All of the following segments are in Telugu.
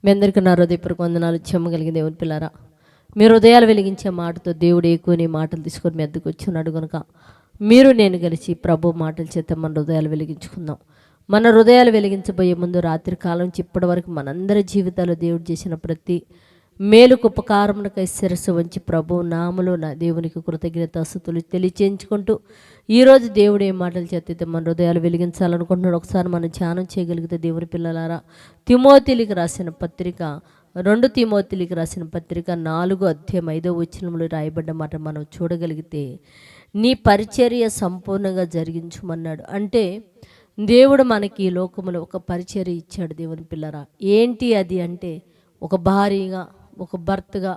మీ అందరికీ నా హృదయపూర్వక వందనాలు. చెమ్మగలిగిన దేవుని పిల్లారా, మీ హృదయాలు వెలిగించే మాటతో దేవుడు ఎక్కువ నీ మాటలు తీసుకొని మీ వద్దకు వచ్చున్నాడు కనుక మీరు నేను కలిసి ప్రభు మాటల చేత మన హృదయాలు వెలిగించుకుందాం. మన హృదయాలు వెలిగించబోయే ముందు రాత్రి కాలం నుంచి ఇప్పటి వరకు మనందరి జీవితాల్లో దేవుడు చేసిన ప్రతి మేలుకు ఉపకారమునకై శిరస్సు వంచి ప్రభు నామలో నా దేవునికి కృతజ్ఞతాస్తుతులు తెలియచేయించుకుంటూ ఈరోజు దేవుడు ఏ మాటలు చేస్తే మన హృదయాలు వెలిగించాలనుకుంటున్నాడు ఒకసారి మనం ధ్యానం చేయగలిగితే దేవుని పిల్లలారా, తిమోతిలికి రాసిన పత్రిక 2 తిమోతిలికి రాసిన పత్రిక 4:5 రాయబడ్డ మాట మనం చూడగలిగితే, నీ పరిచర్య సంపూర్ణంగా జరిగించమన్నాడు. అంటే దేవుడు మనకి ఈ లోకములో ఒక పరిచర్య ఇచ్చాడు దేవుని పిల్లరా. ఏంటి అది అంటే, ఒక భార్యగా, ఒక భర్తగా,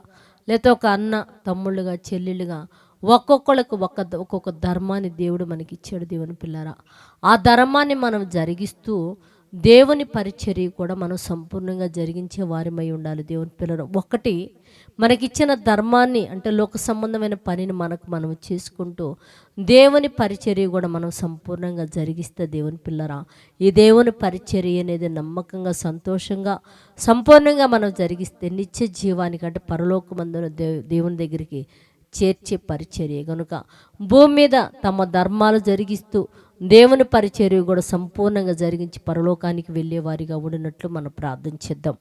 లేకపోతే ఒక అన్న తమ్ముళ్ళుగా, చెల్లెళ్ళుగా ఒక్కొక్కళ్ళకు ఒక్కొక్క ధర్మాన్ని దేవుడు మనకి ఇచ్చాడు దేవుని పిల్లరా. ఆ ధర్మాన్ని మనం జరిగిస్తూ దేవుని పరిచర్య కూడా మనం సంపూర్ణంగా జరిగించే వారిమై ఉండాలి దేవుని పిల్లలు. ఒకటి, మనకిచ్చిన ధర్మాన్ని అంటే లోక సంబంధమైన పనిని మనం చేసుకుంటూ దేవుని పరిచర్య కూడా మనం సంపూర్ణంగా జరిగిస్తే దేవుని పిల్లరా, ఈ దేవుని పరిచర్య అనేది నమ్మకంగా, సంతోషంగా, సంపూర్ణంగా మనం జరిగిస్తే నిత్య జీవానికి అంటే పరలోకమందున దేవుని దగ్గరికి చేర్చే పరిచర్య కనుక భూమి మీద తమ ధర్మాలు జరిగిస్తూ దేవుని పరిచర్య కూడా సంపూర్ణంగా జరిగించి పరలోకానికి వెళ్ళేవారిగా ఉండినట్లు మనం ప్రార్థన చేద్దాం.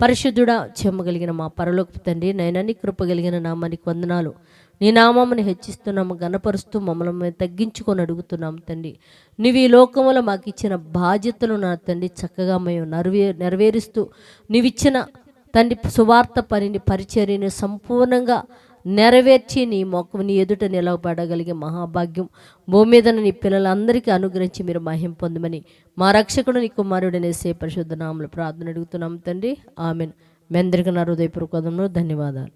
పరిశుద్ధుడా, చెమ్మగలిగిన మా పరలోకపు తండ్రి, నైనా నీ కృపగలిగిన నామానికి వందనాలు. నీ నామమును హెచ్చిస్తున్నాము, గణపరుస్తూ మమ్మల్ని తగ్గించుకొని అడుగుతున్నాము తండ్రి. నువ్వు ఈ లోకంలో మాకు ఇచ్చిన బాధ్యతలు నా తండ్రి చక్కగా మేము నెరవేరుస్తూ నీవిచ్చిన తండ్రి సువార్త పనిని పరిచర్యని సంపూర్ణంగా నెరవేర్చి నీ ఎదుట నిలవబడగలిగే మహాభాగ్యం భూమి మీద నీ పిల్లలందరికీ అనుగ్రహించి మీరు మహిమ పొందమని మా రక్షకుడు నీ కుమారుడనే పరిశుద్ధ నామములో ప్రార్థన అడుగుతున్నాం తండ్రి. ఆమెన్. మీ అందరికీ నా హృదయపూర్వక ధన్యవాదాలు.